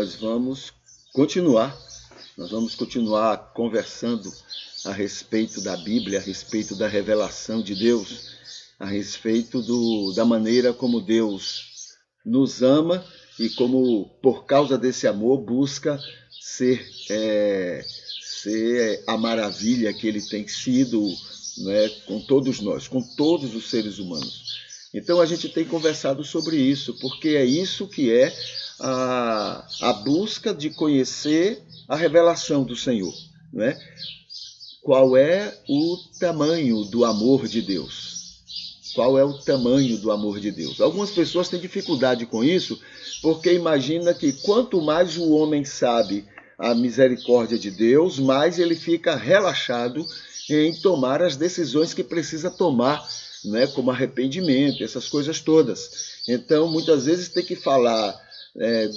nós vamos continuar. Nós vamos continuar conversando a respeito da Bíblia, a respeito da revelação de Deus, a respeito da maneira como Deus nos ama e como, por causa desse amor, busca ser a maravilha que ele tem sido, né, com todos nós, com todos os seres humanos. Então a gente tem conversado sobre isso, porque é isso que é a busca de conhecer a revelação do Senhor, né? Qual é o tamanho do amor de Deus? Qual é o tamanho do amor de Deus? Algumas pessoas têm dificuldade com isso, porque imagina que quanto mais o homem sabe a misericórdia de Deus, mais ele fica relaxado em tomar as decisões que precisa tomar, né, como arrependimento, essas coisas todas. Então, muitas vezes tem que falar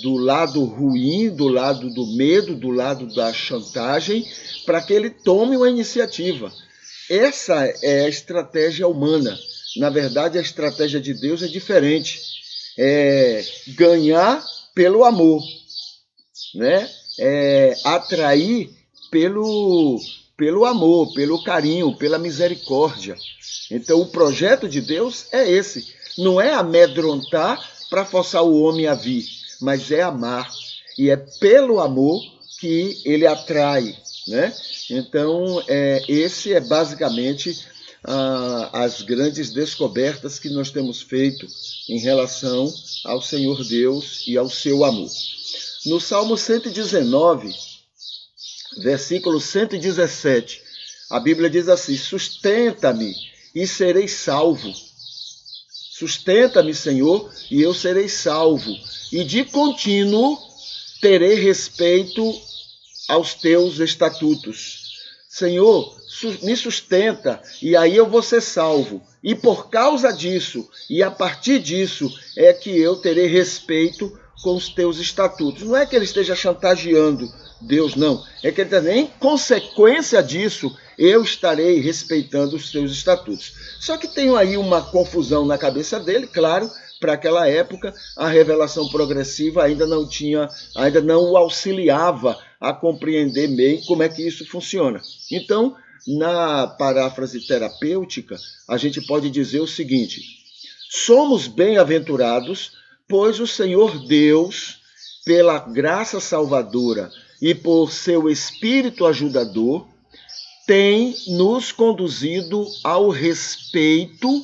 do lado ruim, do lado do medo, do lado da chantagem, para que ele tome uma iniciativa. Essa é a estratégia humana. Na verdade, a estratégia de Deus é diferente. É ganhar pelo amor, né? Atrair pelo amor, pelo carinho, pela misericórdia. Então, o projeto de Deus é esse. Não é amedrontar para forçar o homem a vir, mas é amar. E é pelo amor que ele atrai, né? Então, esse é basicamente as grandes descobertas que nós temos feito em relação ao Senhor Deus e ao seu amor. No Salmo 119, versículo 117, a Bíblia diz assim: sustenta-me e serei salvo. Sustenta-me, Senhor, e eu serei salvo, e de contínuo terei respeito aos teus estatutos. Senhor, me sustenta, e aí eu vou ser salvo. E por causa disso, e a partir disso, é que eu terei respeito com os teus estatutos. Não é que ele esteja chantageando Deus, não. É que ele está dizendo, em consequência disso, eu estarei respeitando os teus estatutos. Só que tem aí uma confusão na cabeça dele, claro. Para aquela época, a revelação progressiva ainda não o auxiliava a compreender bem como é que isso funciona. Então, na paráfrase terapêutica, a gente pode dizer o seguinte: somos bem-aventurados, pois o Senhor Deus, pela graça salvadora e por seu Espírito ajudador, tem nos conduzido ao respeito,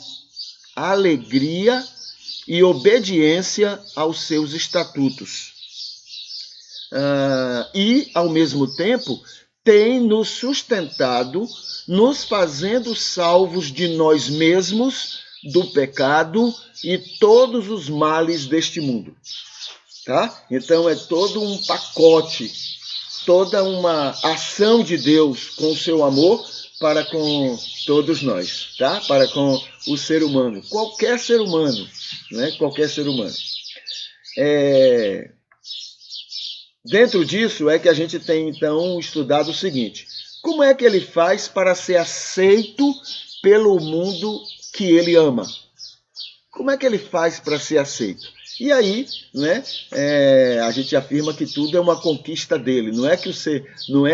à alegria e obediência aos seus estatutos. E, ao mesmo tempo, tem nos sustentado, nos fazendo salvos de nós mesmos, do pecado e todos os males deste mundo. Tá? Então, é todo um pacote, toda uma ação de Deus com o seu amor para com todos nós, tá? Para com o ser humano, qualquer ser humano, né? Qualquer ser humano. Dentro disso é que a gente tem, então, estudado o seguinte: como é que ele faz para ser aceito pelo mundo que ele ama? Como é que ele faz para ser aceito? E aí, né, a gente afirma que tudo é uma conquista dele. Não é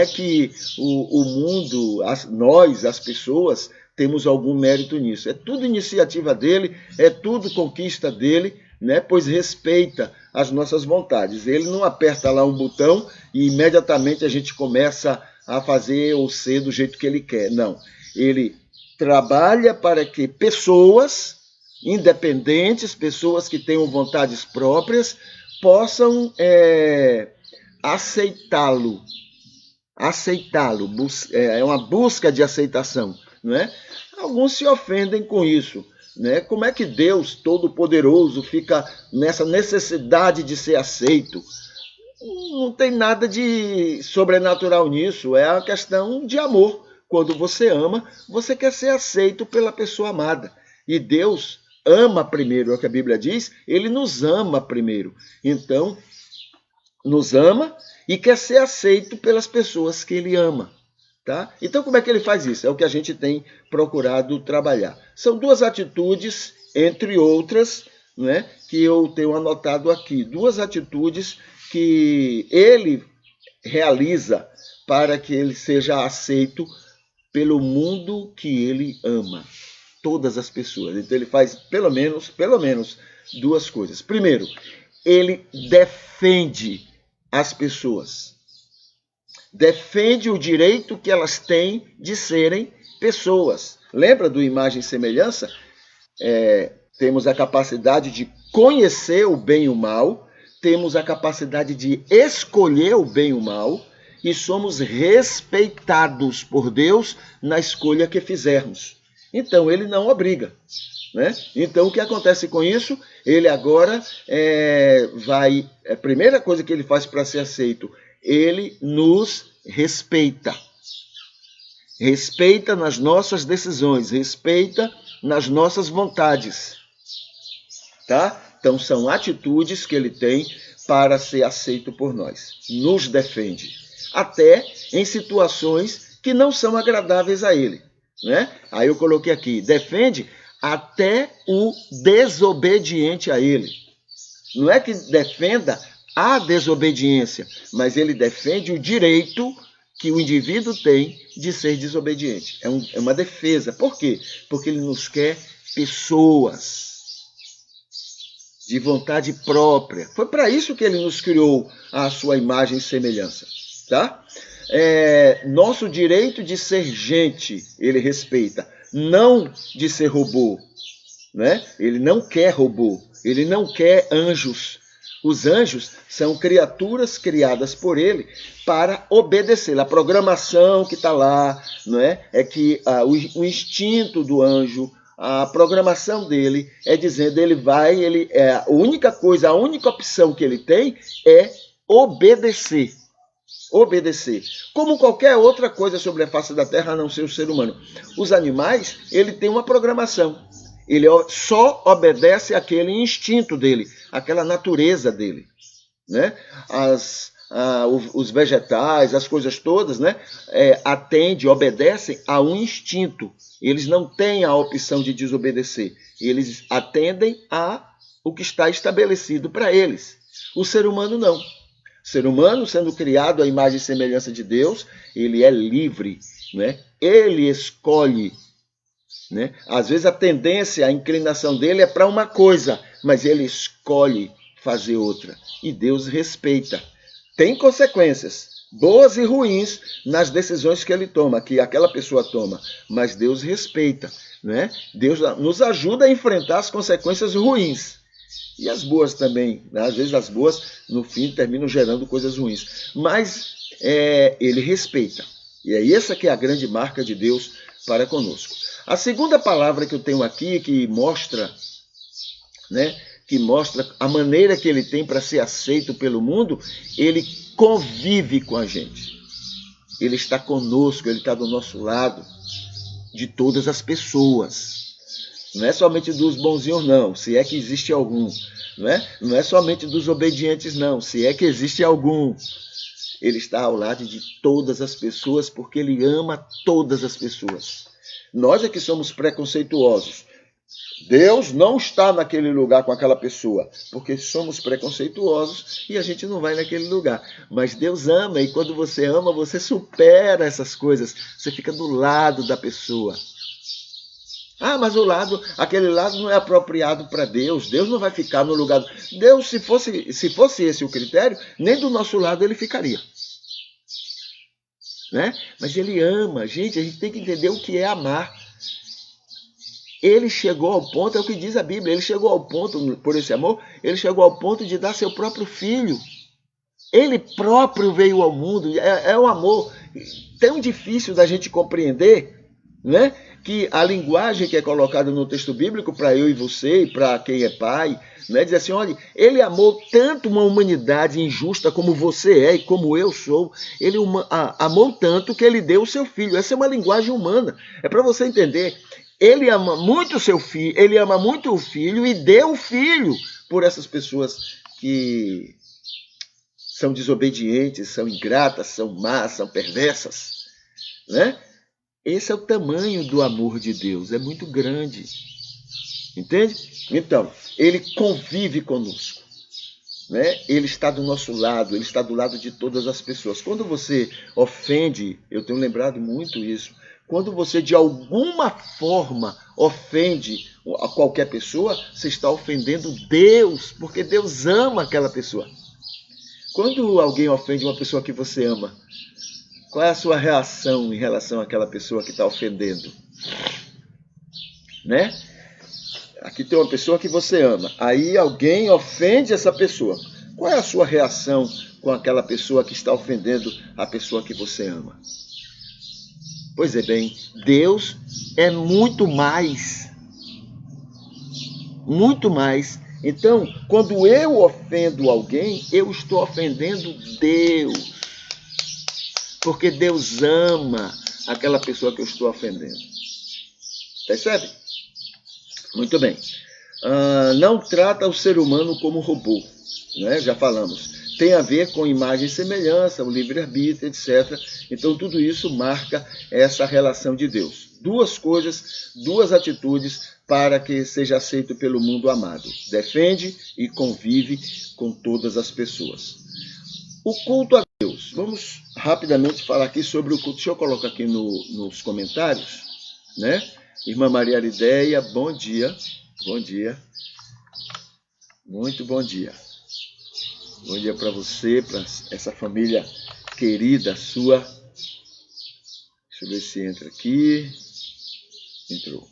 que o mundo, nós, as pessoas, temos algum mérito nisso. É tudo iniciativa dele, é tudo conquista dele, né, pois respeita as nossas vontades. Ele não aperta lá um botão e imediatamente a gente começa a fazer ou ser do jeito que ele quer. Não. Ele trabalha para que pessoas independentes, pessoas que tenham vontades próprias, possam aceitá-lo. É uma busca de aceitação, não é? Alguns se ofendem com isso, né? Como é que Deus Todo-Poderoso fica nessa necessidade de ser aceito? Não tem nada de sobrenatural nisso, é uma questão de amor. Quando você ama, você quer ser aceito pela pessoa amada. E Deus ama primeiro, é o que a Bíblia diz, ele nos ama primeiro. Então, nos ama e quer ser aceito pelas pessoas que ele ama. Tá? Então, como é que ele faz isso? É o que a gente tem procurado trabalhar. São duas atitudes, entre outras, né, que eu tenho anotado aqui. Duas atitudes que ele realiza para que ele seja aceito pelo mundo que ele ama. Todas as pessoas. Então ele faz pelo menos duas coisas. Primeiro, ele defende as pessoas. Defende o direito que elas têm de serem pessoas. Lembra do imagem e semelhança? Temos a capacidade de conhecer o bem e o mal, temos a capacidade de escolher o bem e o mal, e somos respeitados por Deus na escolha que fizermos. Então, ele não obriga. Né? Então, o que acontece com isso? Ele agora a primeira coisa que ele faz para ser aceito, ele nos respeita. Respeita nas nossas decisões, respeita nas nossas vontades. Tá? Então, são atitudes que ele tem para ser aceito por nós. Nos defende. Até em situações que não são agradáveis a ele. Né? Aí eu coloquei aqui, defende até o desobediente a ele. Não é que defenda a desobediência, mas ele defende o direito que o indivíduo tem de ser desobediente. É uma defesa. Por quê? Porque ele nos quer pessoas de vontade própria. Foi para isso que ele nos criou a sua imagem e semelhança. Tá? Nosso direito de ser gente, ele respeita, não de ser robô. Né? Ele não quer robô, ele não quer anjos. Os anjos são criaturas criadas por ele para obedecer. A programação que está lá, não é que o instinto do anjo, a programação dele é dizendo, a única opção que ele tem é obedecer. Obedecer. Como qualquer outra coisa sobre a face da terra, a não ser o ser humano. Os animais, ele tem uma programação. Ele só obedece àquele instinto dele, àquela natureza dele. Né? Os vegetais, as coisas todas, né? Obedecem a um instinto. Eles não têm a opção de desobedecer. Eles atendem a o que está estabelecido para eles. O ser humano não. O ser humano, sendo criado à imagem e semelhança de Deus, ele é livre, né? Ele escolhe. Né? Às vezes a tendência, a inclinação dele é para uma coisa, mas ele escolhe fazer outra. E Deus respeita. Tem consequências, boas e ruins, nas decisões que ele toma, que aquela pessoa toma, mas Deus respeita. Né? Deus nos ajuda a enfrentar as consequências ruins. E as boas também. Né? Às vezes as boas, no fim, terminam gerando coisas ruins. Mas ele respeita. E é essa que é a grande marca de Deus para conosco. A segunda palavra que eu tenho aqui, que mostra a maneira que ele tem para ser aceito pelo mundo, ele convive com a gente. Ele está conosco, ele está do nosso lado, de todas as pessoas. Não é somente dos bonzinhos, não, se é que existe algum. Não é somente dos obedientes, não, se é que existe algum. Ele está ao lado de todas as pessoas, porque ele ama todas as pessoas. Nós é que somos preconceituosos. Deus não está naquele lugar com aquela pessoa, porque somos preconceituosos e a gente não vai naquele lugar. Mas Deus ama, e quando você ama, você supera essas coisas. Você fica do lado da pessoa. Ah, mas aquele lado não é apropriado para Deus. Deus não vai ficar no lugar. Deus, se fosse esse o critério, nem do nosso lado ele ficaria. Né? Mas ele ama. Gente, a gente tem que entender o que é amar. Ele chegou ao ponto, é o que diz a Bíblia, ele chegou ao ponto, por esse amor, ele chegou ao ponto de dar seu próprio filho. Ele próprio veio ao mundo. É um amor tão difícil da gente compreender, né? Que a linguagem que é colocada no texto bíblico para eu e você, e para quem é pai, né? Diz assim, olha, ele amou tanto uma humanidade injusta como você é e como eu sou. Ele amou tanto que ele deu o seu filho. Essa é uma linguagem humana. É para você entender. Ele ama muito o seu filho, ele ama muito o filho e deu o filho por essas pessoas que são desobedientes, são ingratas, são más, são perversas, né? Esse é o tamanho do amor de Deus, é muito grande, entende? Então, ele convive conosco, né? Ele está do nosso lado, ele está do lado de todas as pessoas. Quando você ofende, eu tenho lembrado muito isso, quando você de alguma forma ofende a qualquer pessoa, você está ofendendo Deus, porque Deus ama aquela pessoa. Quando alguém ofende uma pessoa que você ama, qual é a sua reação em relação àquela pessoa que está ofendendo? Né? Aqui tem uma pessoa que você ama, aí alguém ofende essa pessoa. Qual é a sua reação com aquela pessoa que está ofendendo a pessoa que você ama? Pois é bem, Deus é muito mais. Muito mais. Então, quando eu ofendo alguém, eu estou ofendendo Deus. Porque Deus ama aquela pessoa que eu estou ofendendo. Percebe? Muito bem. Não trata o ser humano como robô, né? Já falamos. Tem a ver com imagem e semelhança, o livre-arbítrio, etc. Então, tudo isso marca essa relação de Deus. Duas coisas, duas atitudes para que seja aceito pelo mundo amado. Defende e convive com todas as pessoas. O culto a Deus. Vamos rapidamente falar aqui sobre o culto. Deixa eu colocar aqui nos comentários, né? Irmã Maria Arideia, bom dia. Bom dia. Muito bom dia. Bom dia para você, para essa família querida sua. Deixa eu ver se entra aqui. Entrou.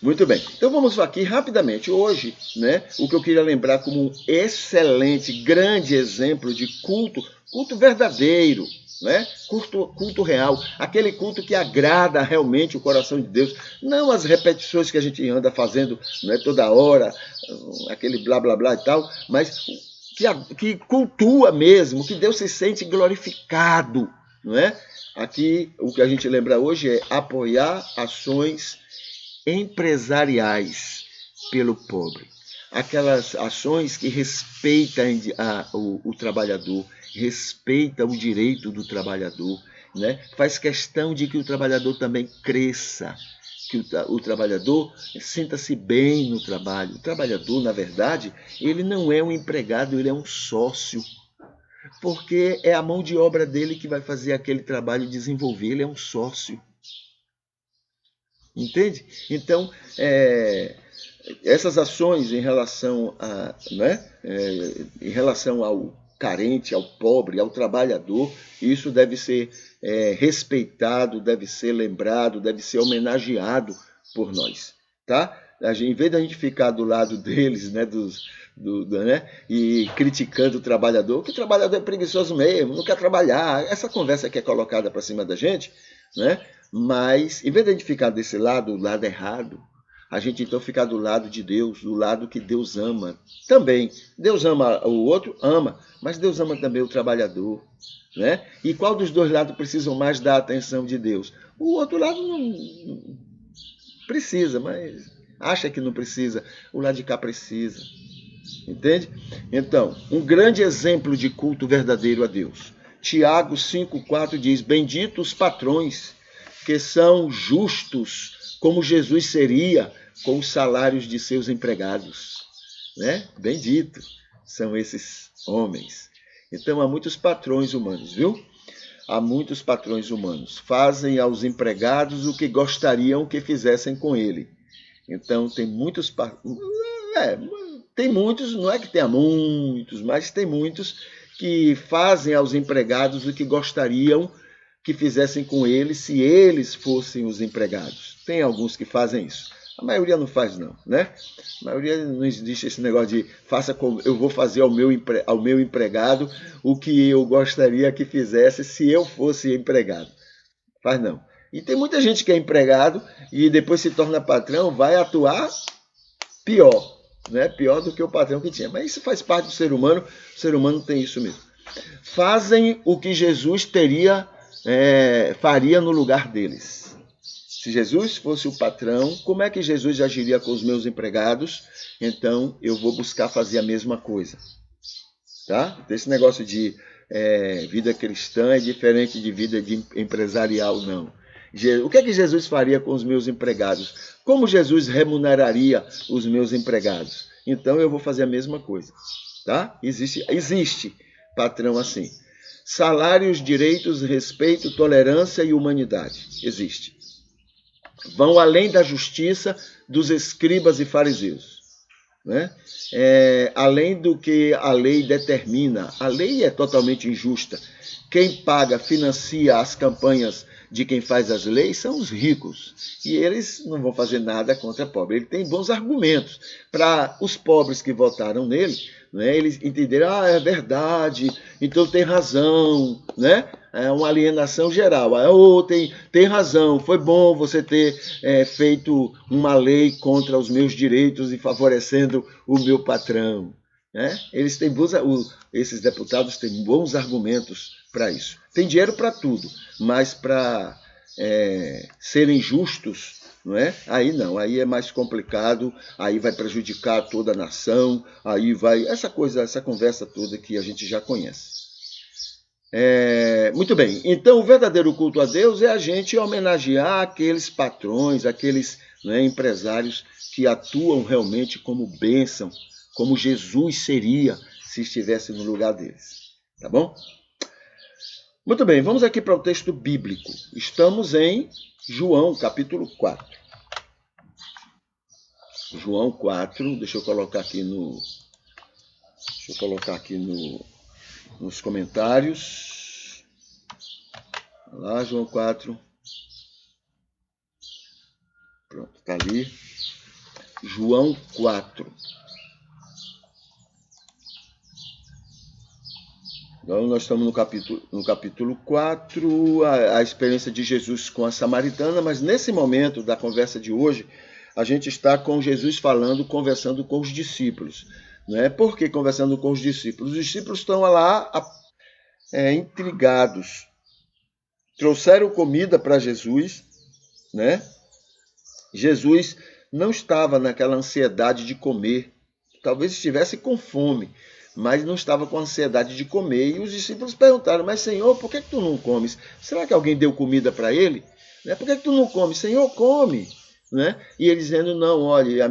Muito bem. Então vamos aqui rapidamente. Hoje, né, o que eu queria lembrar como um excelente, grande exemplo de culto verdadeiro, né? Culto real, aquele culto que agrada realmente o coração de Deus, não as repetições que a gente anda fazendo, né, toda hora, aquele blá blá blá e tal, mas que cultua mesmo, que Deus se sente glorificado, não é? Aqui o que a gente lembra hoje é apoiar ações empresariais pelo pobre. Aquelas ações que respeitam o trabalhador, respeitam o direito do trabalhador, né? Faz questão de que o trabalhador também cresça, que o trabalhador sinta-se bem no trabalho. O trabalhador, na verdade, ele não é um empregado, ele é um sócio, porque é a mão de obra dele que vai fazer aquele trabalho desenvolver, ele é um sócio. Entende? Então, essas ações em relação em relação ao carente, ao pobre, ao trabalhador, isso deve ser respeitado, deve ser lembrado, deve ser homenageado por nós, tá? Em vez de a gente ficar do lado deles, né, e criticando o trabalhador, que o trabalhador é preguiçoso mesmo, não quer trabalhar, essa conversa que é colocada para cima da gente, né? Mas, em vez de a gente ficar desse lado, o lado errado, a gente então ficar do lado de Deus, do lado que Deus ama. Também, Deus ama o outro, ama, mas Deus ama também o trabalhador, né? E qual dos dois lados precisam mais da atenção de Deus? O outro lado não precisa, mas acha que não precisa, o lado de cá precisa. Entende? Então, um grande exemplo de culto verdadeiro a Deus. Tiago 5,4 diz, benditos os patrões, que são justos, como Jesus seria com os salários de seus empregados. Né? Bendito são esses homens. Então, há muitos patrões humanos, viu? Há muitos patrões humanos. Fazem aos empregados o que gostariam que fizessem com ele. Então, tem muitos... tem muitos, não é que tenha muitos, mas tem muitos que fazem aos empregados o que gostariam que fizessem com eles se eles fossem os empregados. Tem alguns que fazem isso. A maioria não faz, não, né? A maioria não existe esse negócio de faça como eu vou fazer ao meu empregado o que eu gostaria que fizesse se eu fosse empregado. Faz não. E tem muita gente que é empregado e depois se torna patrão, vai atuar pior, né? Pior do que o patrão que tinha. Mas isso faz parte do ser humano tem isso mesmo. Fazem o que Jesus faria no lugar deles. Se Jesus fosse o patrão, como é que Jesus agiria com os meus empregados? Então, eu vou buscar fazer a mesma coisa. Tá? Esse negócio de vida cristã é diferente de vida empresarial, não. O que é que Jesus faria com os meus empregados? Como Jesus remuneraria os meus empregados? Então, eu vou fazer a mesma coisa. tá? Existe patrão assim. Salários, direitos, respeito, tolerância e humanidade. Existe. Vão além da justiça dos escribas e fariseus, né? Além do que a lei determina. A lei é totalmente injusta. Quem paga, financia as campanhas de quem faz as leis são os ricos. E eles não vão fazer nada contra o pobre. Ele tem bons argumentos. Para os pobres que votaram nele, né, eles entenderam, é verdade, então tem razão, né? É uma alienação geral. Tem razão, foi bom você ter feito uma lei contra os meus direitos e favorecendo o meu patrão. Né? Esses deputados têm bons argumentos para isso. Tem dinheiro para tudo, mas para serem justos, não é? Aí não, aí é mais complicado, aí vai prejudicar toda a nação, aí vai essa conversa toda que a gente já conhece. Muito bem, então o verdadeiro culto a Deus é a gente homenagear aqueles patrões, aqueles, né, empresários que atuam realmente como bênção, como Jesus seria se estivesse no lugar deles. Tá bom? Muito bem, vamos aqui para o texto bíblico. Estamos em João, capítulo 4. João 4, deixa eu colocar aqui nos comentários. Lá, João 4. Pronto, está ali. João 4. Então, nós estamos no capítulo 4, a experiência de Jesus com a samaritana, mas nesse momento da conversa de hoje, a gente está com Jesus conversando com os discípulos. Né? Por que conversando com os discípulos? Os discípulos estão lá intrigados. Trouxeram comida para Jesus, né? Jesus não estava naquela ansiedade de comer, talvez estivesse com fome, mas não estava com ansiedade de comer. E os discípulos perguntaram, mas Senhor, por que tu não comes? Será que alguém deu comida para ele? Né? Por que tu não comes? Senhor, come. Né? E ele dizendo, não, olha,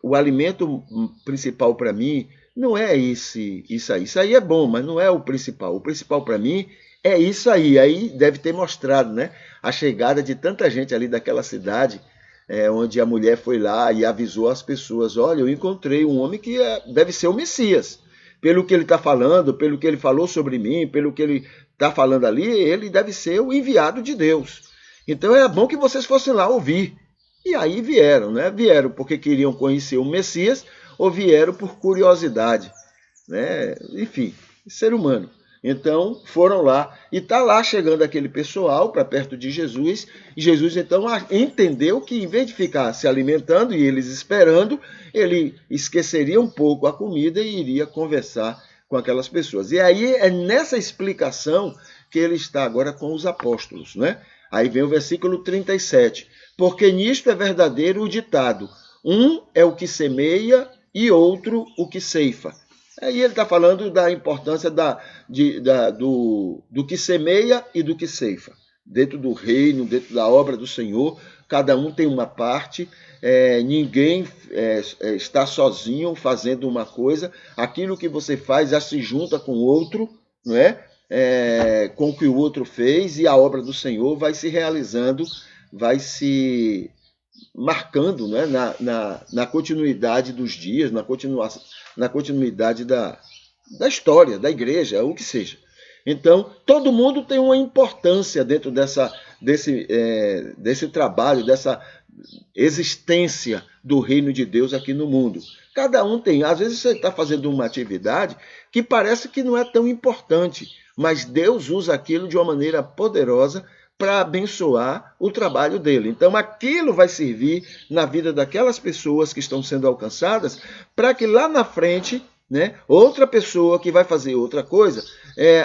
o alimento principal para mim não é isso aí. Isso aí é bom, mas não é o principal. O principal para mim é isso aí. Aí deve ter mostrado, né, a chegada de tanta gente ali daquela cidade, onde a mulher foi lá e avisou as pessoas, olha, eu encontrei um homem que deve ser o Messias. Pelo que ele está falando, pelo que ele falou sobre mim, pelo que ele está falando ali, ele deve ser o enviado de Deus. Então é bom que vocês fossem lá ouvir. E aí vieram, né? Vieram porque queriam conhecer o Messias ou vieram por curiosidade, né? Enfim, ser humano. Então foram lá e está lá chegando aquele pessoal para perto de Jesus. E Jesus então entendeu que em vez de ficar se alimentando e eles esperando, ele esqueceria um pouco a comida e iria conversar com aquelas pessoas. E aí é nessa explicação que ele está agora com os apóstolos, né? Aí vem o versículo 37. Porque nisto é verdadeiro o ditado, um é o que semeia e outro o que ceifa. Aí ele está falando da importância do que semeia e do que ceifa. Dentro do reino, dentro da obra do Senhor, cada um tem uma parte, ninguém está sozinho fazendo uma coisa. Aquilo que você faz já se junta com o outro, não é? Com o que o outro fez, e a obra do Senhor vai se realizando, vai se marcando, né, na continuidade dos dias, na continuidade da história, da igreja, o que seja. Então, todo mundo tem uma importância dentro desse trabalho, dessa existência do reino de Deus aqui no mundo. Cada um tem. Às vezes você está fazendo uma atividade que parece que não é tão importante, mas Deus usa aquilo de uma maneira poderosa para abençoar o trabalho dele. Então, aquilo vai servir na vida daquelas pessoas que estão sendo alcançadas, para que lá na frente, né, outra pessoa que vai fazer outra coisa,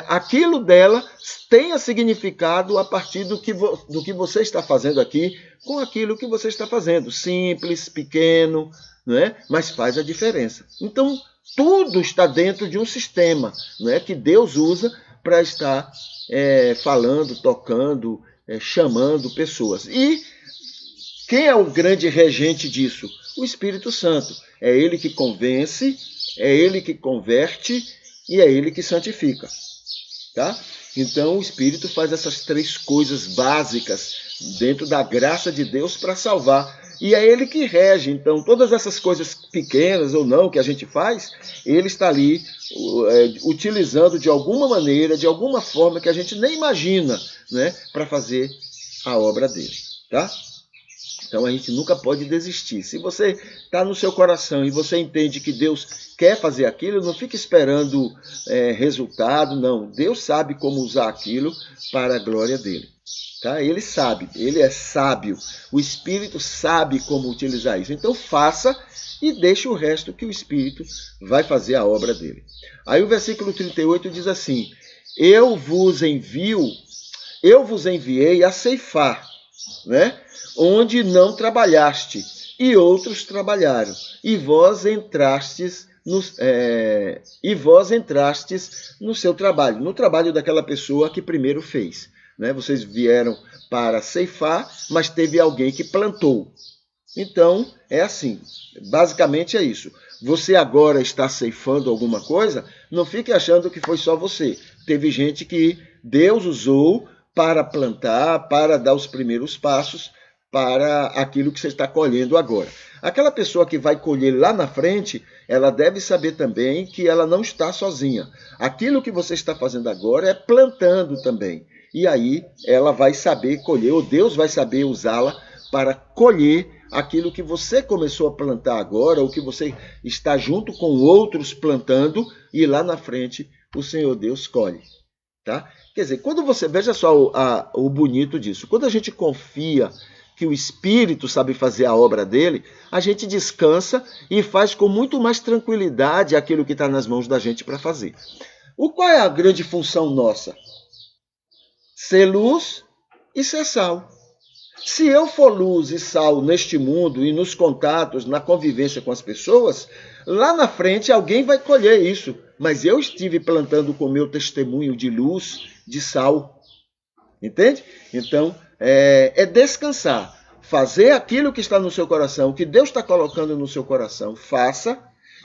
aquilo dela tenha significado a partir do que você está fazendo aqui, com aquilo que você está fazendo. Simples, pequeno, né, mas faz a diferença. Então, tudo está dentro de um sistema, né, que Deus usa para estar falando, tocando, chamando pessoas. E quem é o grande regente disso? O Espírito Santo. É ele que convence, É Ele que converte e é Ele que santifica. Tá? Então o Espírito faz essas três coisas básicas dentro da graça de Deus para salvar. E é Ele que rege. Então todas essas coisas pequenas ou não que a gente faz, Ele está ali utilizando de alguma maneira, de alguma forma que a gente nem imagina, né, para fazer a obra dele. Tá? Então a gente nunca pode desistir. Se você está no seu coração e você entende que Deus quer fazer aquilo, não fique esperando resultado, não. Deus sabe como usar aquilo para a glória dele. Tá? Ele sabe, ele é sábio. O Espírito sabe como utilizar isso. Então faça e deixe o resto que o Espírito vai fazer a obra dele. Aí o versículo 38 diz assim: eu vos enviei a ceifar, né? Onde não trabalhaste, e outros trabalharam, e vós entrastes no seu trabalho, no trabalho daquela pessoa que primeiro fez. Né? Vocês vieram para ceifar, mas teve alguém que plantou. Então, é assim, basicamente é isso. Você agora está ceifando alguma coisa, não fique achando que foi só você. Teve gente que Deus usou para plantar, para dar os primeiros passos para aquilo que você está colhendo agora. Aquela pessoa que vai colher lá na frente, ela deve saber também que ela não está sozinha. Aquilo que você está fazendo agora é plantando também. E aí ela vai saber colher, ou Deus vai saber usá-la para colher aquilo que você começou a plantar agora, ou que você está junto com outros plantando, e lá na frente o Senhor Deus colhe. Tá? Quer dizer, quando você... Veja só o bonito disso. Quando a gente confia que o Espírito sabe fazer a obra dele, a gente descansa e faz com muito mais tranquilidade aquilo que está nas mãos da gente para fazer. Qual é a grande função nossa? Ser luz e ser sal. Se eu for luz e sal neste mundo e nos contatos, na convivência com as pessoas, lá na frente alguém vai colher isso. Mas eu estive plantando com o meu testemunho de luz, de sal. Entende? Então, é descansar. Fazer aquilo que está no seu coração, o que Deus está colocando no seu coração, faça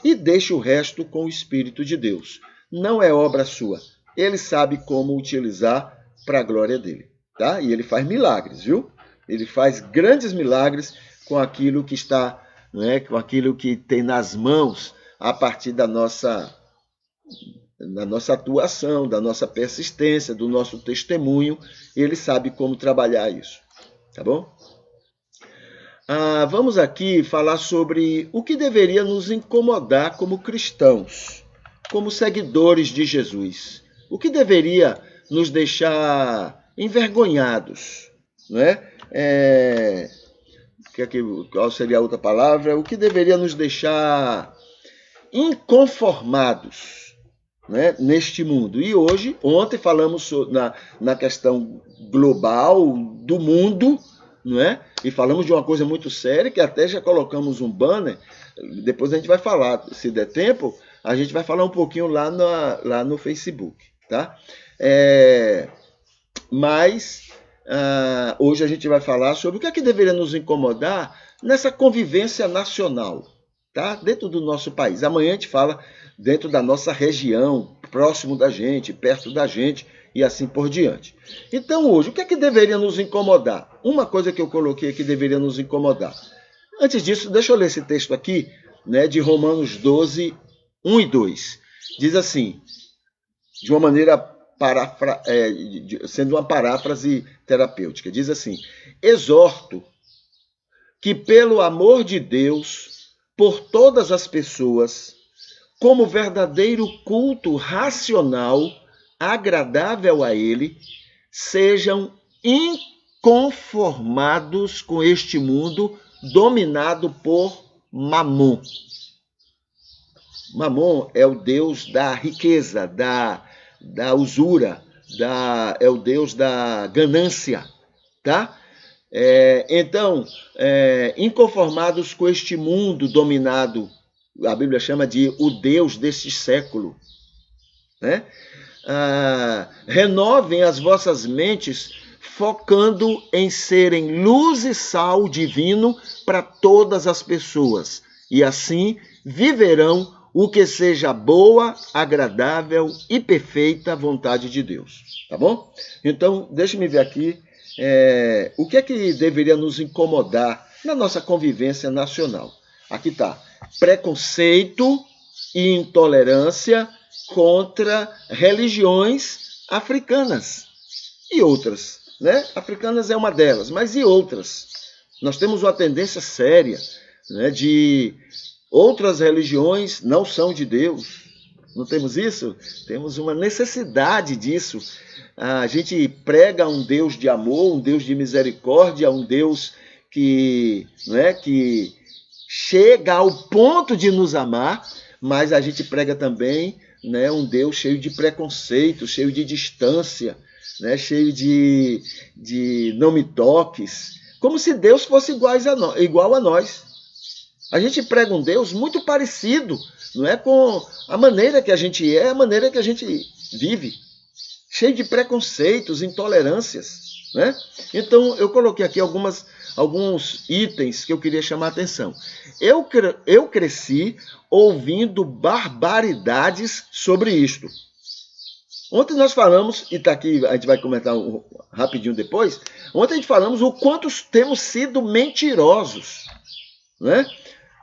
e deixe o resto com o Espírito de Deus. Não é obra sua. Ele sabe como utilizar para a glória dele. Tá? E ele faz milagres, viu? Ele faz grandes milagres com aquilo que está, né, com aquilo que tem nas mãos a partir da nossa atuação, da nossa persistência, do nosso testemunho. Ele sabe como trabalhar isso. Tá bom? Vamos aqui falar sobre o que deveria nos incomodar como cristãos, como seguidores de Jesus. O que deveria nos deixar envergonhados, não é? Qual seria a outra palavra? O que deveria nos deixar inconformados, né, neste mundo. E ontem falamos na questão global do mundo, não é? E falamos de uma coisa muito séria, que até já colocamos um banner, depois a gente vai falar, se der tempo, a gente vai falar um pouquinho lá no Facebook, tá? Mas hoje a gente vai falar sobre o que é que deveria nos incomodar nessa convivência nacional, tá? Dentro do nosso país. Amanhã a gente fala dentro da nossa região, próximo da gente, perto da gente e assim por diante. Então hoje, o que é que deveria nos incomodar? Uma coisa que eu coloquei que deveria nos incomodar. Antes disso, deixa eu ler esse texto aqui, né, de Romanos 12, 1 e 2. Diz assim, de uma maneira sendo uma paráfrase terapêutica, diz assim: exorto que pelo amor de Deus, por todas as pessoas, como verdadeiro culto racional, agradável a ele, sejam inconformados com este mundo dominado por Mamon. Mamon é o deus da riqueza, da usura, é o deus da ganância, tá? Então, inconformados com este mundo dominado, a Bíblia chama de o Deus deste século, né? Renovem as vossas mentes, focando em serem luz e sal divino para todas as pessoas, e assim viverão o que seja boa, agradável e perfeita vontade de Deus. Tá bom? Então, deixe-me ver aqui o que é que deveria nos incomodar na nossa convivência nacional. Aqui está. Preconceito e intolerância contra religiões africanas e outras, né? Africanas é uma delas, mas e outras? Nós temos uma tendência séria, né, de outras religiões não são de Deus. Não temos isso? Temos uma necessidade disso. A gente prega um Deus de amor, um Deus de misericórdia, um Deus que chega ao ponto de nos amar, mas a gente prega também, né, um Deus cheio de preconceito, cheio de distância, né, cheio de não me toques, como se Deus fosse igual a nós. A gente prega um Deus muito parecido, não é, com a maneira que a gente é, a maneira que a gente vive, cheio de preconceitos, intolerâncias, né? Então, eu coloquei aqui alguns itens que eu queria chamar a atenção. Eu cresci ouvindo barbaridades sobre isto. Ontem nós falamos, e está aqui, a gente vai comentar rapidinho depois, ontem a gente falamos o quanto temos sido mentirosos, né?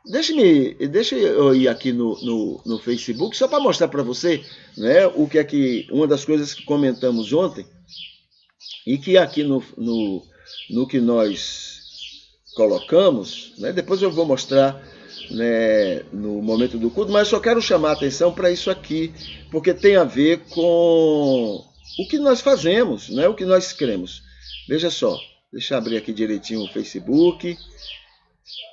Deixa eu ir aqui no Facebook, só para mostrar para você, né, o que é que uma das coisas que comentamos ontem, e que aqui no que nós colocamos, né, depois eu vou mostrar, né, no momento do culto, mas eu só quero chamar a atenção para isso aqui, porque tem a ver com o que nós fazemos, né, o que nós cremos. Veja só, deixa eu abrir aqui direitinho o Facebook.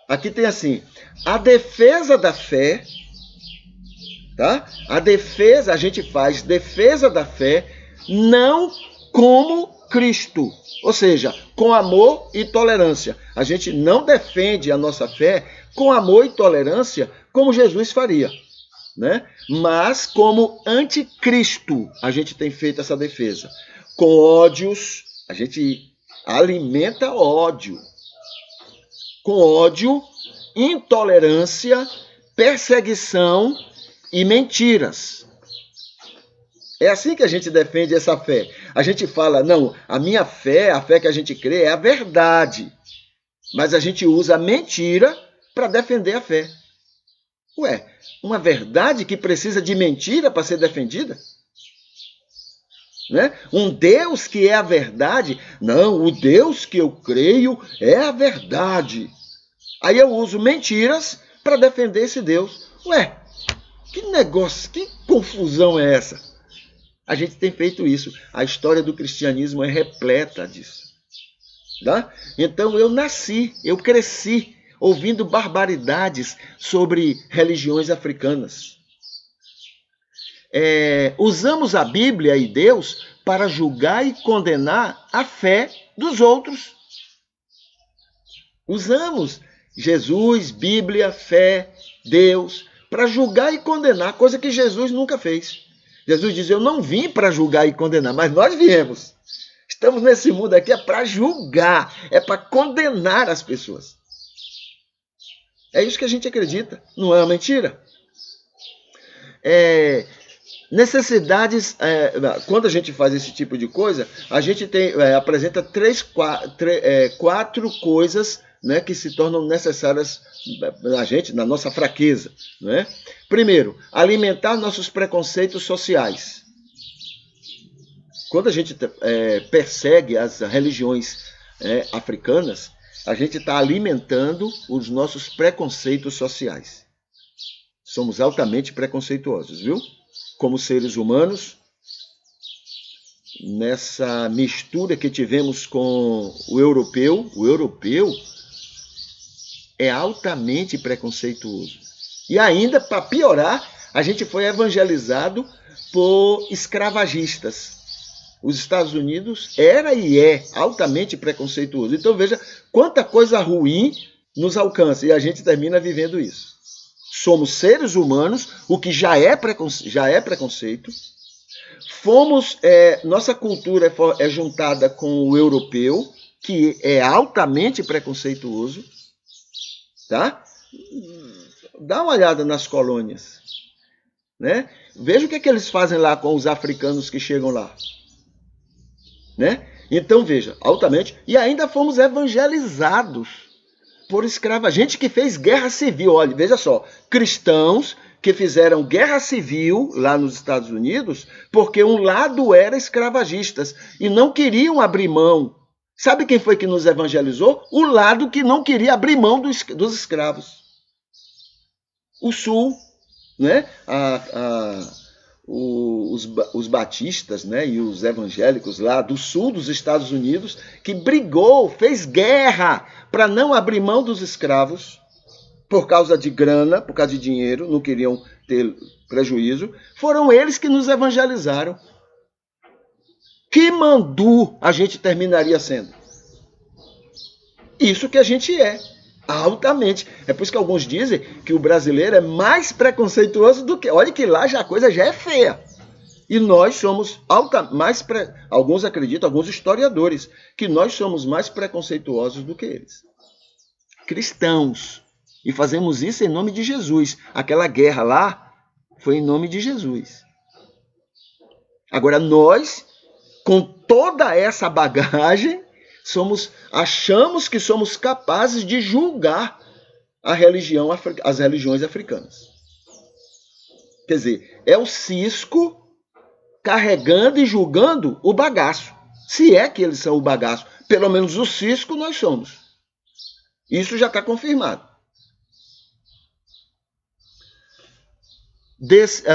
Aqui tem assim, a defesa da fé, tá? A gente faz defesa da fé não como Cristo, ou seja, com amor e tolerância. A gente não defende a nossa fé com amor e tolerância como Jesus faria, né? Mas como anticristo a gente tem feito essa defesa. Com ódios, a gente alimenta ódio. Com ódio, intolerância, perseguição e mentiras. É assim que a gente defende essa fé. A gente fala, não, a minha fé, a fé que a gente crê é a verdade. Mas a gente usa a mentira para defender a fé. Ué, uma verdade que precisa de mentira para ser defendida? Né? Um Deus que é a verdade? Não, o Deus que eu creio é a verdade. Aí eu uso mentiras para defender esse Deus. Ué, que negócio, que confusão é essa? A gente tem feito isso. A história do cristianismo é repleta disso. Tá? Então eu cresci ouvindo barbaridades sobre religiões africanas. Usamos a Bíblia e Deus para julgar e condenar a fé dos outros. Usamos Jesus, Bíblia, fé, Deus, para julgar e condenar, coisa que Jesus nunca fez. Jesus diz, eu não vim para julgar e condenar, mas nós viemos. Estamos nesse mundo aqui para julgar, é para condenar as pessoas. É isso que a gente acredita, não é uma mentira. Necessidades, quando a gente faz esse tipo de coisa, a gente apresenta quatro coisas, né, que se tornam necessárias na gente, na nossa fraqueza, né? Primeiro, alimentar nossos preconceitos sociais. Quando a gente persegue as religiões africanas, a gente está alimentando os nossos preconceitos sociais. Somos altamente preconceituosos, viu? Como seres humanos, nessa mistura que tivemos com o europeu é altamente preconceituoso. E ainda, para piorar, a gente foi evangelizado por escravagistas. Os Estados Unidos era e é altamente preconceituoso. Então veja quanta coisa ruim nos alcança e a gente termina vivendo isso. Somos seres humanos, o que já é preconceito. Nossa cultura é juntada com o europeu, que é altamente preconceituoso. Tá? Dá uma olhada nas colônias. né? Veja o que eles fazem lá com os africanos que chegam lá, né? Então, veja, altamente. E ainda fomos evangelizados por escrava. Gente que fez guerra civil. Olha, veja só. Cristãos que fizeram guerra civil lá nos Estados Unidos porque um lado era escravagistas e não queriam abrir mão. Sabe quem foi que nos evangelizou? O lado que não queria abrir mão dos escravos. O Sul, né? Os batistas, né, e os evangélicos lá do sul dos Estados Unidos, que brigou, fez guerra para não abrir mão dos escravos por causa de grana, por causa de dinheiro, não queriam ter prejuízo. Foram eles que nos evangelizaram. Que mandu a gente terminaria sendo? Isso que a gente é. Altamente. É por isso que alguns dizem que o brasileiro é mais preconceituoso do que... Olha que lá já a coisa já é feia. E nós somos alguns acreditam, alguns historiadores, que nós somos mais preconceituosos do que eles. Cristãos. E fazemos isso em nome de Jesus. Aquela guerra lá foi em nome de Jesus. Agora nós, com toda essa bagagem, achamos que somos capazes de julgar as religiões africanas. Quer dizer, é o cisco carregando e julgando o bagaço. Se é que eles são o bagaço, pelo menos o cisco nós somos. Isso já está confirmado.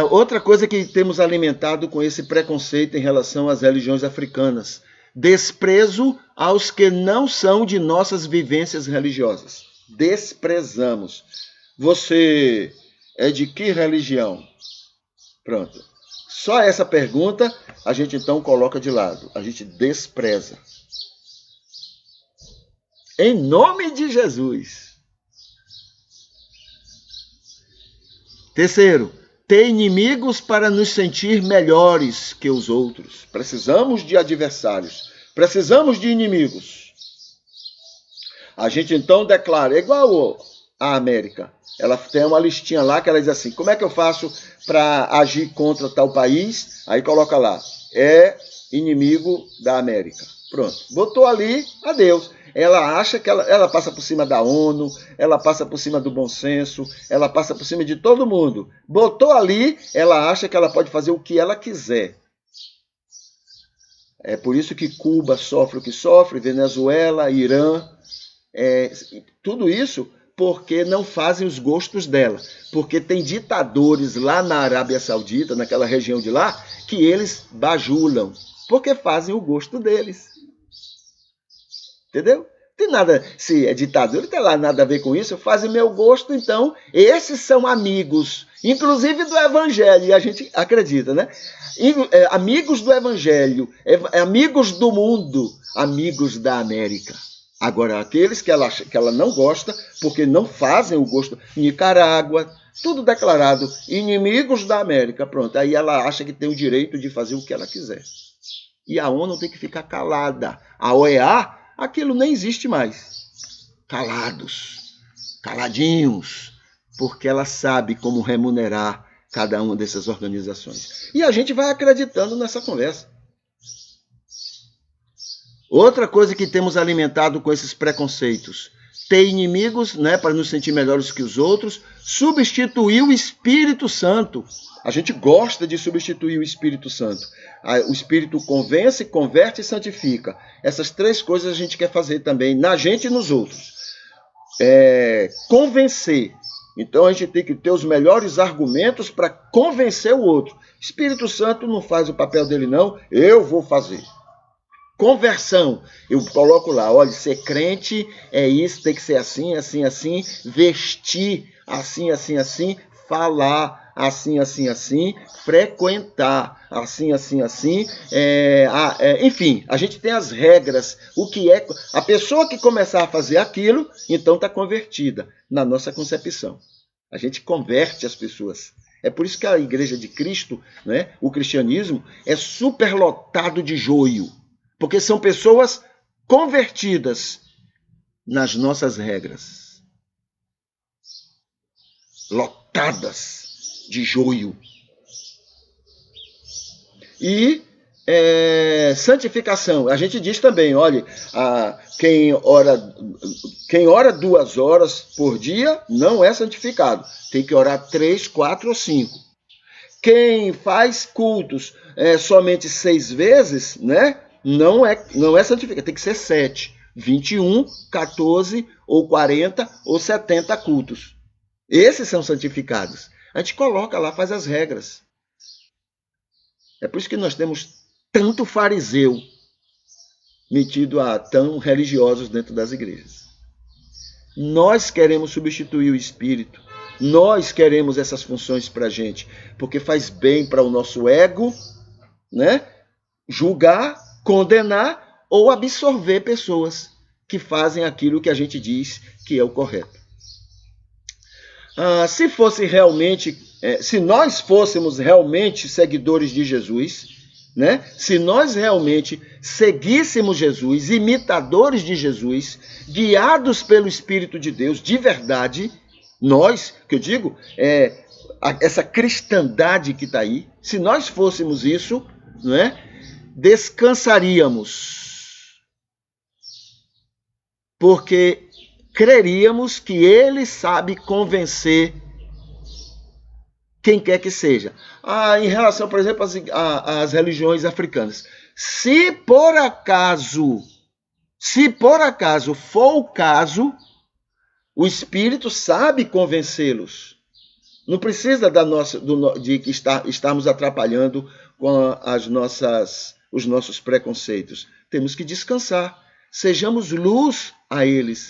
Outra coisa que temos alimentado com esse preconceito em relação às religiões africanas: desprezo aos que não são de nossas vivências religiosas. Desprezamos. Você é de que religião? Pronto. Só essa pergunta a gente então coloca de lado. A gente despreza. Em nome de Jesus. Terceiro, ter inimigos para nos sentir melhores que os outros. Precisamos de adversários. Precisamos de inimigos. A gente então declara, igual a América. Ela tem uma listinha lá que ela diz assim, como é que eu faço para agir contra tal país? Aí coloca lá, é inimigo da América. Pronto, botou ali, adeus. Ela acha que ela passa por cima da ONU, ela passa por cima do bom senso, ela passa por cima de todo mundo. Botou ali, ela acha que ela pode fazer o que ela quiser. É por isso que Cuba sofre o que sofre, Venezuela, Irã, tudo isso porque não fazem os gostos dela. Porque tem ditadores lá na Arábia Saudita, naquela região de lá, que eles bajulam, porque fazem o gosto deles. Entendeu? Tem nada, se é ditadura, não tem lá nada a ver com isso, fazem meu gosto, então esses são amigos, inclusive do Evangelho, e a gente acredita, né? Amigos do Evangelho, amigos do mundo, amigos da América. Agora, aqueles que ela não gosta, porque não fazem o gosto, Nicarágua, tudo declarado, inimigos da América, pronto, aí ela acha que tem o direito de fazer o que ela quiser. E a ONU tem que ficar calada. A OEA, aquilo nem existe mais. Calados, caladinhos, porque ela sabe como remunerar cada uma dessas organizações. E a gente vai acreditando nessa conversa. Outra coisa que temos alimentado com esses preconceitos: ter inimigos, né, para nos sentir melhores que os outros, substituir o Espírito Santo. A gente gosta de substituir o Espírito Santo. O Espírito convence, converte e santifica. Essas três coisas a gente quer fazer também na gente e nos outros. Convencer. Então a gente tem que ter os melhores argumentos para convencer o outro. Espírito Santo não faz o papel dele não, eu vou fazer. Conversão, eu coloco lá, olha, ser crente é isso, tem que ser assim, assim, assim, vestir assim, assim, assim, falar assim, assim, assim, frequentar assim, assim, assim, enfim, a gente tem as regras, o que é, a pessoa que começar a fazer aquilo, então está convertida na nossa concepção. A gente converte as pessoas. É por isso que a Igreja de Cristo, né, o cristianismo, é superlotado de joio. Porque são pessoas convertidas nas nossas regras. Lotadas de joio. E santificação. A gente diz também, olha, quem ora 2 horas por dia não é santificado. Tem que orar 3, 4 ou 5. Quem faz cultos somente 6 vezes, né, não é santificado. Tem que ser 7, 21, 14 ou 40 ou 70 cultos. Esses são santificados. A gente coloca lá, faz as regras. É por isso que nós temos tanto fariseu metido a tão religiosos dentro das igrejas. Nós queremos substituir o Espírito. Nós queremos essas funções para a gente, porque faz bem para o nosso ego, né? Julgar, condenar ou absorver pessoas que fazem aquilo que a gente diz que é o correto. Se nós fôssemos realmente seguidores de Jesus, né? Se nós realmente seguíssemos Jesus, imitadores de Jesus, guiados pelo Espírito de Deus, de verdade, nós, que eu digo, essa cristandade que está aí, se nós fôssemos isso, né? Descansaríamos, porque creríamos que Ele sabe convencer quem quer que seja. Em relação, por exemplo, às religiões africanas. Se por acaso for o caso, o Espírito sabe convencê-los. Não precisa de que estarmos atrapalhando com os nossos preconceitos. Temos que descansar. Sejamos luz a eles.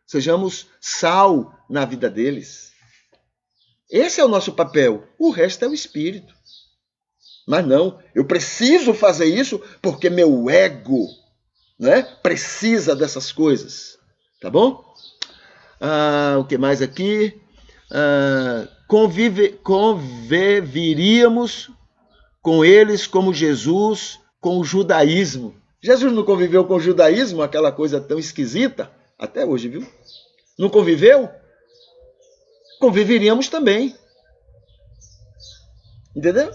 Sejamos sal na vida deles. Esse é o nosso papel. O resto é o Espírito. Mas não, eu preciso fazer isso porque meu ego, né, precisa dessas coisas. Tá bom? O que mais aqui? Conviveríamos com eles como Jesus com o judaísmo. Jesus não conviveu com o judaísmo, aquela coisa tão esquisita? Até hoje, viu? Não conviveu? Conviveríamos também. Entendeu?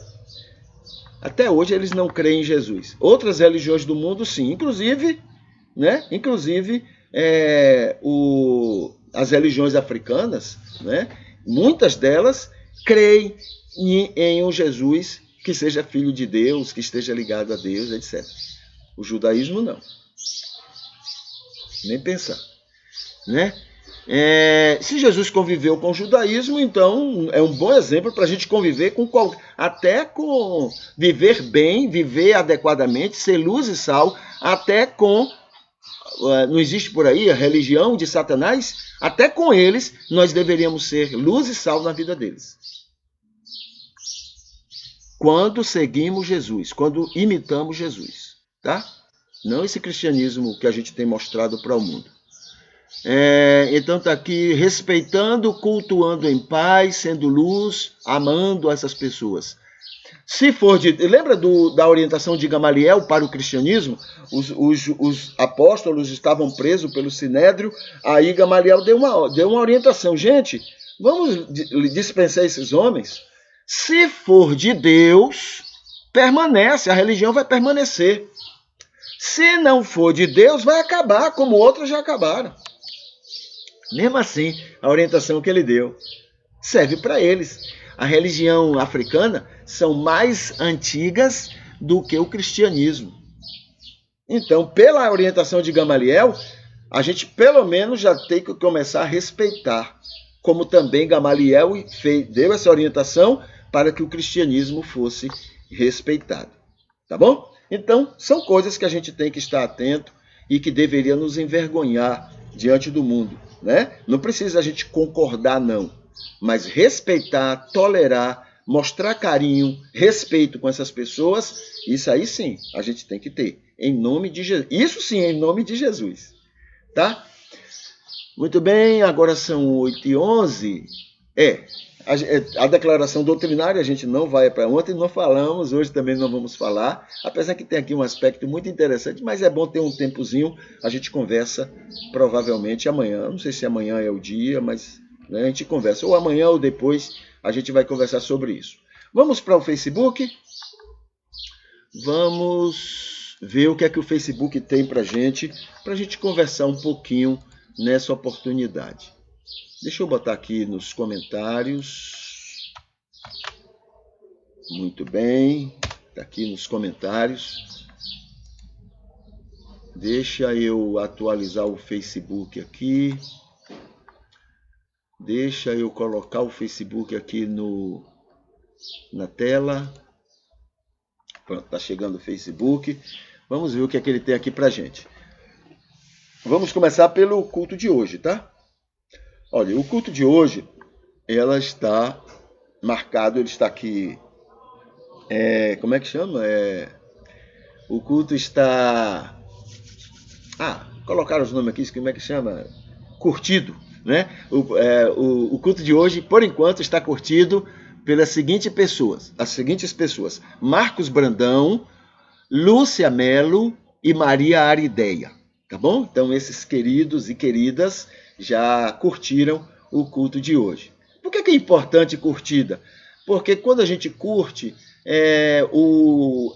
Até hoje eles não creem em Jesus. Outras religiões do mundo, sim. Inclusive, né? As religiões africanas, né? Muitas delas creem em um Jesus que seja filho de Deus, que esteja ligado a Deus, etc. O judaísmo não. Nem pensar. Né? Se Jesus conviveu com o judaísmo, então é um bom exemplo para a gente conviver até com viver bem, viver adequadamente, ser luz e sal, até com, não existe por aí a religião de Satanás, até com eles nós deveríamos ser luz e sal na vida deles. Quando seguimos Jesus, quando imitamos Jesus, tá? Não esse cristianismo que a gente tem mostrado para o mundo. Então está aqui, respeitando, cultuando em paz, sendo luz, amando essas pessoas. Lembra da orientação de Gamaliel para o cristianismo? Os apóstolos estavam presos pelo Sinédrio, aí Gamaliel deu uma orientação. Gente, vamos dispensar esses homens? Se for de Deus, permanece, a religião vai permanecer. Se não for de Deus, vai acabar, como outros já acabaram. Mesmo assim, a orientação que ele deu serve para eles. A religião africana são mais antigas do que o cristianismo. Então, pela orientação de Gamaliel, a gente pelo menos já tem que começar a respeitar. Como também Gamaliel deu essa orientação para que o cristianismo fosse respeitado. Tá bom? Então, são coisas que a gente tem que estar atento e que deveria nos envergonhar diante do mundo. Né? Não precisa a gente concordar, não. Mas respeitar, tolerar, mostrar carinho, respeito com essas pessoas, isso aí sim, a gente tem que ter. Em nome de Jesus. Isso sim, em nome de Jesus. Tá? Muito bem, agora são 8h11. A declaração doutrinária a gente não vai para ontem, não falamos, hoje também não vamos falar, apesar que tem aqui um aspecto muito interessante, mas é bom ter um tempozinho, a gente conversa provavelmente amanhã, não sei se amanhã é o dia, mas né, a gente conversa, ou amanhã ou depois a gente vai conversar sobre isso. Vamos para o Facebook? vamos ver o que é que o Facebook tem para a gente conversar um pouquinho nessa oportunidade. Deixa eu botar aqui nos comentários. Muito bem, está aqui nos comentários. Deixa eu atualizar o Facebook aqui. Deixa eu colocar o Facebook aqui na tela. Pronto, está chegando o Facebook. Vamos ver o que é que ele tem aqui pra gente. Vamos começar pelo culto de hoje, tá? Olha, o culto de hoje, ela está marcado, ele está aqui. Como é que chama? O culto está... colocaram os nomes aqui, como é que chama? Curtido, né? O culto de hoje, por enquanto, está curtido pelas seguintes pessoas: Marcos Brandão, Lúcia Melo e Maria Arideia, tá bom? Então, esses queridos e queridas já curtiram o culto de hoje. Por que é importante curtida? Porque quando a gente curte, o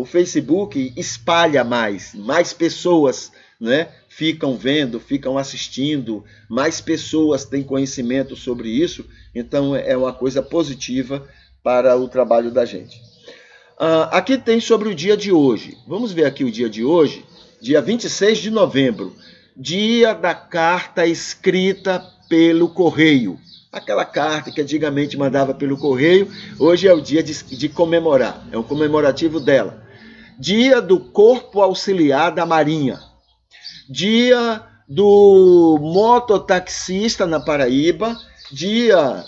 Facebook espalha mais pessoas, né, ficam vendo, ficam assistindo, mais pessoas têm conhecimento sobre isso, então é uma coisa positiva para o trabalho da gente. Aqui tem sobre o dia de hoje. Vamos ver aqui o dia de hoje, dia 26 de novembro, dia da carta escrita pelo correio. Aquela carta que antigamente mandava pelo correio, hoje é o dia de comemorar, é um comemorativo dela. Dia do Corpo Auxiliar da Marinha. Dia do mototaxista na Paraíba. Dia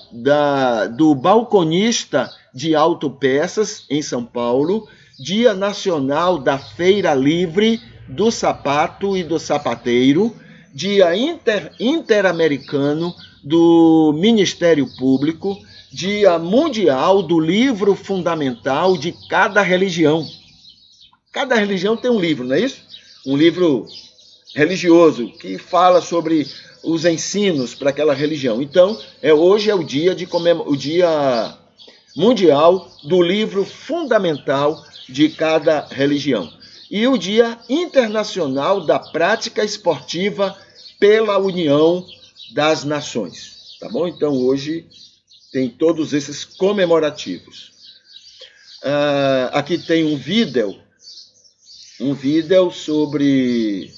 do balconista de autopeças em São Paulo. Dia Nacional da Feira Livre do Sapato e do Sapateiro. Dia Interamericano do Ministério Público, Dia Mundial do Livro Fundamental de cada religião. Cada religião tem um livro, não é isso? Um livro religioso que fala sobre os ensinos para aquela religião. Então, hoje é o dia o Dia Mundial do Livro Fundamental de cada religião. E o Dia Internacional da Prática Esportiva pela União das Nações, tá bom? Então hoje tem todos esses comemorativos. Aqui tem um vídeo sobre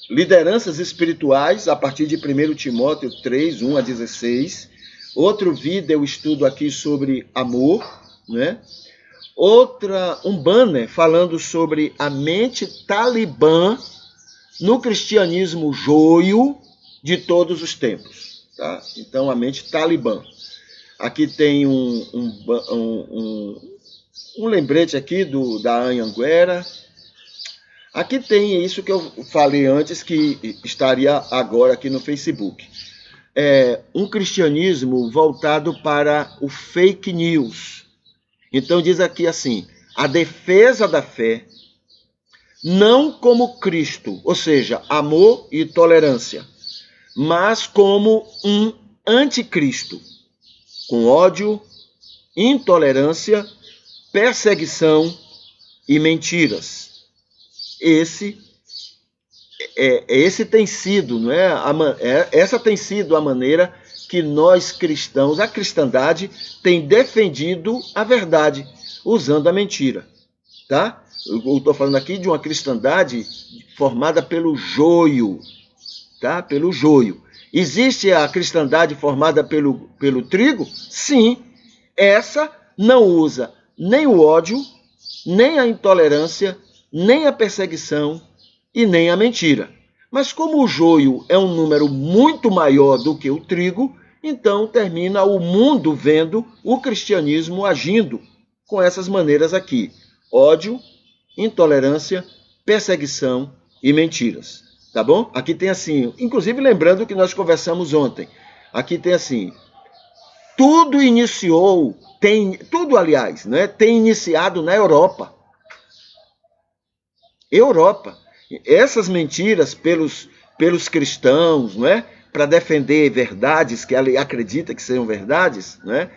lideranças espirituais a partir de 1 Timóteo 3, 1 a 16. Outro vídeo estudo aqui sobre amor, né? Um banner falando sobre a mente talibã no cristianismo joio de todos os tempos, tá? Então, a mente talibã. Aqui tem um lembrete aqui da Anhanguera. Aqui tem isso que eu falei antes, que estaria agora aqui no Facebook. Um cristianismo voltado para o fake news. Então, diz aqui assim: a defesa da fé, não como Cristo, ou seja, amor e tolerância, mas como um anticristo, com ódio, intolerância, perseguição e mentiras. Esse tem sido, não é? Essa tem sido a maneira que nós cristãos, a cristandade, tem defendido a verdade, usando a mentira, tá? Eu estou falando aqui de uma cristandade formada pelo joio, tá? Pelo joio. Existe a cristandade formada pelo trigo? Sim. Essa não usa nem o ódio, nem a intolerância, nem a perseguição e nem a mentira. Mas como o joio é um número muito maior do que o trigo, então termina o mundo vendo o cristianismo agindo com essas maneiras aqui: ódio, intolerância, perseguição e mentiras. Tá bom? Aqui tem assim, inclusive lembrando que nós conversamos ontem, aqui tem assim: tudo aliás, né, tem iniciado na Europa. Essas mentiras pelos cristãos, não é? Para defender verdades que ela acredita que sejam verdades, né?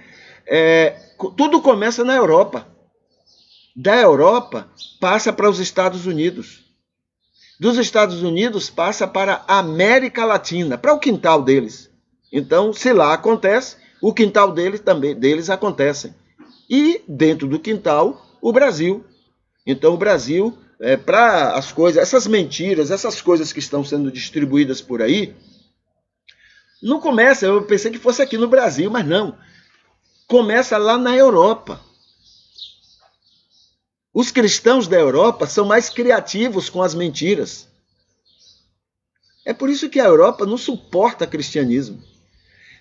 tudo começa na Europa. Da Europa passa para os Estados Unidos. Dos Estados Unidos passa para a América Latina, para o quintal deles. Então, se lá acontece, o quintal deles acontece. E dentro do quintal, o Brasil. Então, o Brasil, para as coisas, essas mentiras, essas coisas que estão sendo distribuídas por aí, não começa, eu pensei que fosse aqui no Brasil, mas não. Começa lá na Europa. Os cristãos da Europa são mais criativos com as mentiras. É por isso que a Europa não suporta cristianismo.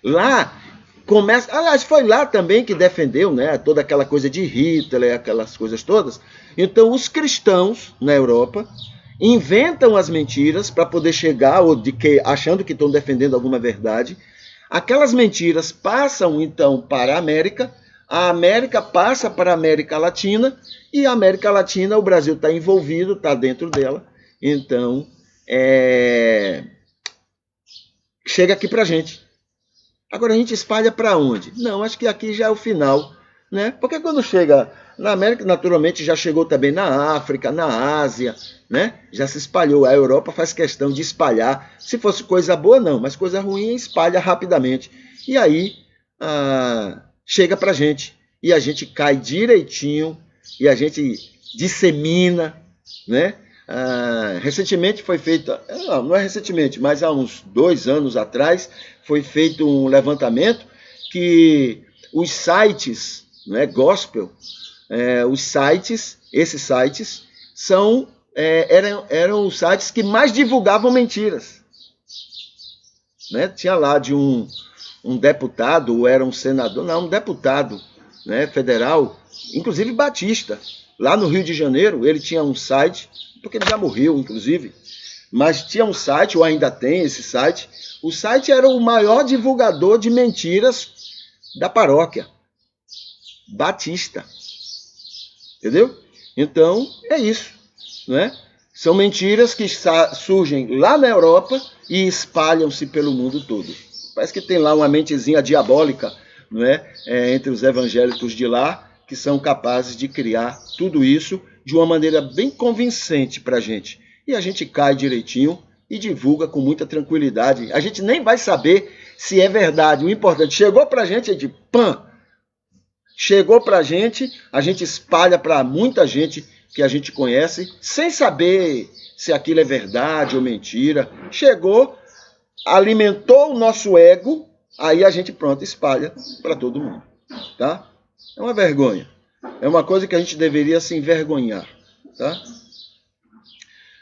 Lá começa... Aliás, foi lá também que defendeu, né, toda aquela coisa de Hitler, aquelas coisas todas. Então, os cristãos na Europa inventam as mentiras para poder chegar, achando que estão defendendo alguma verdade. Aquelas mentiras passam, então, para a América passa para a América Latina, e a América Latina, o Brasil está envolvido, está dentro dela, então chega aqui para a gente. Agora a gente espalha para onde? Não, acho que aqui já é o final, né? Porque quando chega na América, naturalmente já chegou também na África, na Ásia, né? Já se espalhou. A Europa faz questão de espalhar. Se fosse coisa boa, não, mas coisa ruim espalha rapidamente. E aí chega para a gente. E a gente cai direitinho, e a gente dissemina, né? Recentemente foi feito, não é recentemente, mas há uns 2 anos atrás, foi feito um levantamento que os sites, né, gospel, esses sites eram os sites que mais divulgavam mentiras. Né? Tinha lá de um deputado, ou era um senador, não, um deputado, né, federal, inclusive batista, lá no Rio de Janeiro, ele tinha um site, porque ele já morreu, inclusive, mas tinha um site, ou ainda tem esse site. O site era o maior divulgador de mentiras da paróquia batista. Entendeu? Então, é isso, né? São mentiras que surgem lá na Europa e espalham-se pelo mundo todo. Parece que tem lá uma mentezinha diabólica, não é? Entre os evangélicos de lá, que são capazes de criar tudo isso de uma maneira bem convincente para a gente. E a gente cai direitinho e divulga com muita tranquilidade. A gente nem vai saber se é verdade. O importante, chegou para a gente, chegou para a gente espalha para muita gente que a gente conhece, sem saber se aquilo é verdade ou mentira. Chegou, alimentou o nosso ego, aí a gente, pronto, espalha para todo mundo. Tá? É uma vergonha. É uma coisa que a gente deveria se envergonhar. Tá?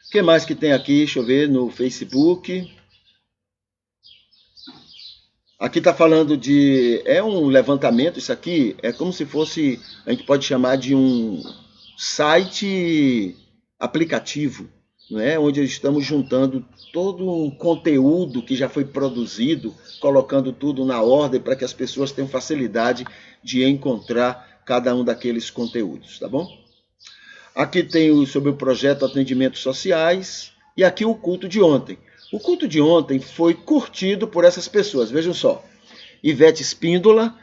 O que mais que tem aqui? Deixa eu ver no Facebook. Aqui está falando de... É um levantamento, isso aqui é como se fosse... A gente pode chamar de um site aplicativo, não é? Onde estamos juntando todo um conteúdo que já foi produzido, colocando tudo na ordem para que as pessoas tenham facilidade de encontrar cada um daqueles conteúdos, tá bom? Aqui tem sobre o projeto Atendimentos Sociais e aqui o culto de ontem. O culto de ontem foi curtido por essas pessoas, vejam só. Ivete Espíndola,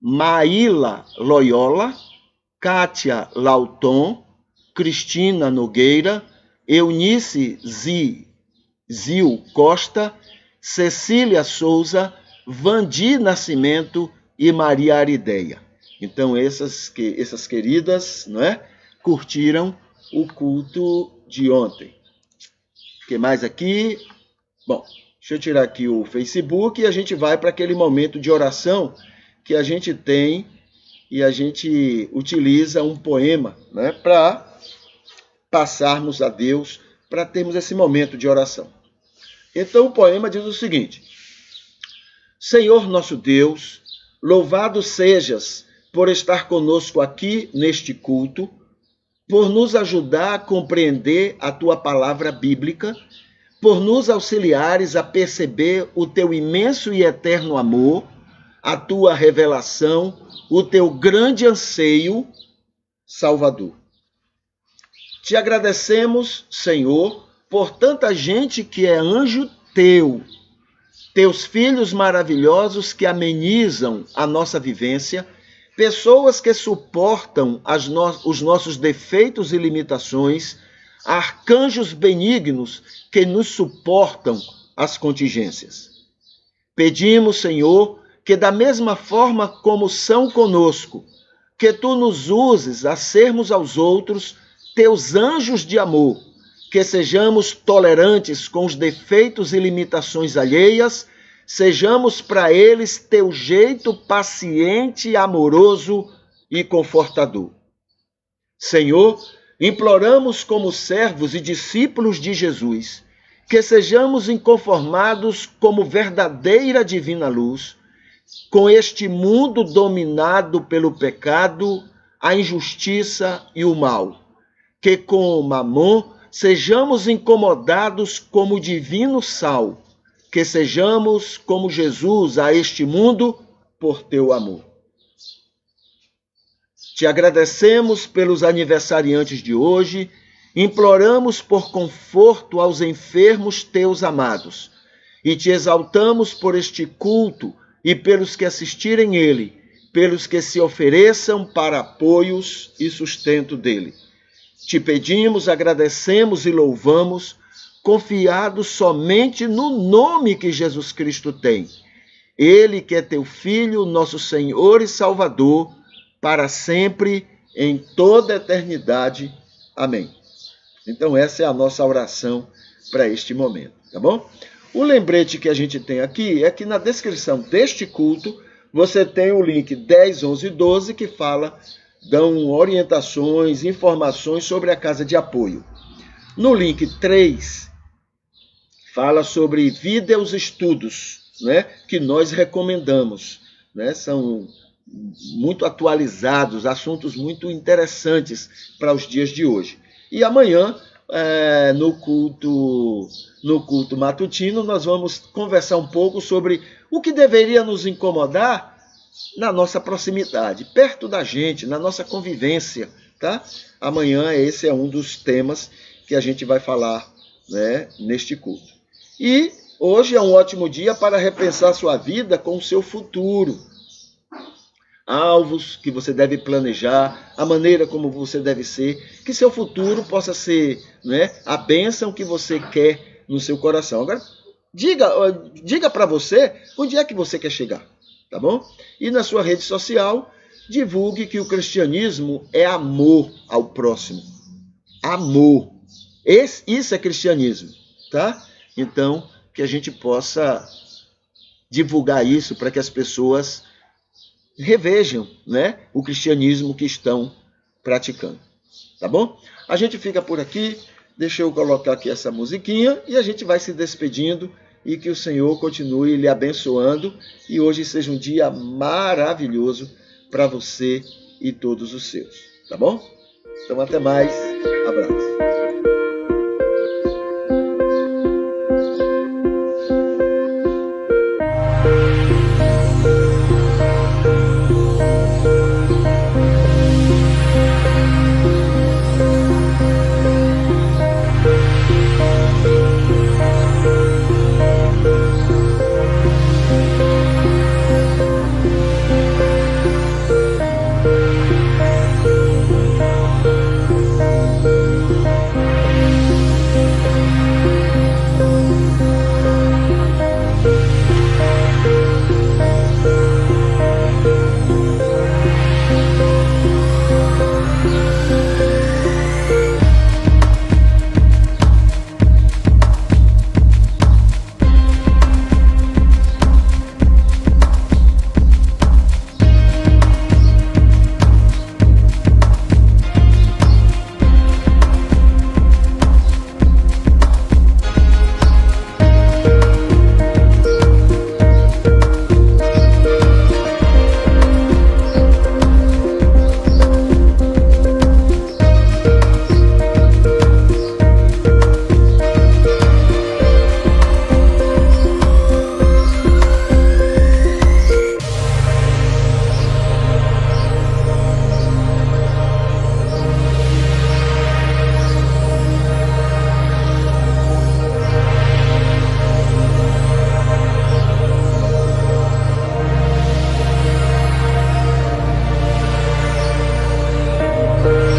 Maíla Loyola, Kátia Lauton, Cristina Nogueira, Eunice Zil Costa, Cecília Souza, Vandi Nascimento e Maria Arideia. Então essas queridas, não é, curtiram o culto de ontem. O que mais aqui? Bom, deixa eu tirar aqui o Facebook e a gente vai para aquele momento de oração que a gente tem e a gente utiliza um poema, né, para passarmos a Deus, para termos esse momento de oração. Então o poema diz o seguinte: Senhor nosso Deus, louvado sejas por estar conosco aqui neste culto, por nos ajudar a compreender a tua palavra bíblica, por nos auxiliares a perceber o teu imenso e eterno amor, a tua revelação, o teu grande anseio, Salvador. Te agradecemos, Senhor, por tanta gente que é anjo teu, teus filhos maravilhosos que amenizam a nossa vivência, pessoas que suportam os nossos defeitos e limitações, arcanjos benignos que nos suportam as contingências. Pedimos, Senhor, que da mesma forma como são conosco, que tu nos uses a sermos aos outros teus anjos de amor, que sejamos tolerantes com os defeitos e limitações alheias, sejamos para eles teu jeito paciente, amoroso e confortador. Senhor, imploramos como servos e discípulos de Jesus, que sejamos inconformados como verdadeira divina luz, com este mundo dominado pelo pecado, a injustiça e o mal, que com o Mamon sejamos incomodados como divino sal, que sejamos como Jesus a este mundo por teu amor. Te agradecemos pelos aniversariantes de hoje, imploramos por conforto aos enfermos teus amados, e te exaltamos por este culto e pelos que assistirem ele, pelos que se ofereçam para apoios e sustento dele. Te pedimos, agradecemos e louvamos, confiados somente no nome que Jesus Cristo tem. Ele que é teu Filho, nosso Senhor e Salvador, para sempre, em toda a eternidade. Amém. Então essa é a nossa oração para este momento, tá bom? O lembrete que a gente tem aqui é que na descrição deste culto você tem o link 10, 11 e 12 que dão orientações, informações sobre a casa de apoio. No link 3, fala sobre vídeos estudos, né, que nós recomendamos. Né, são muito atualizados, assuntos muito interessantes para os dias de hoje. E amanhã, no culto matutino, nós vamos conversar um pouco sobre o que deveria nos incomodar na nossa proximidade, perto da gente, na nossa convivência, tá? Amanhã esse é um dos temas que a gente vai falar, né, neste culto. E hoje é um ótimo dia para repensar sua vida com o seu futuro. Alvos que você deve planejar, a maneira como você deve ser, que seu futuro possa ser, né, a bênção que você quer no seu coração. Agora, diga para você onde é que você quer chegar, tá bom? E na sua rede social, divulgue que o cristianismo é amor ao próximo. Amor. Isso é cristianismo, tá? Então, que a gente possa divulgar isso para que as pessoas revejam, né, o cristianismo que estão praticando. Tá bom? A gente fica por aqui. Deixa eu colocar aqui essa musiquinha e a gente vai se despedindo e que o Senhor continue lhe abençoando e hoje seja um dia maravilhoso para você e todos os seus. Tá bom? Então até mais. Abraço. Música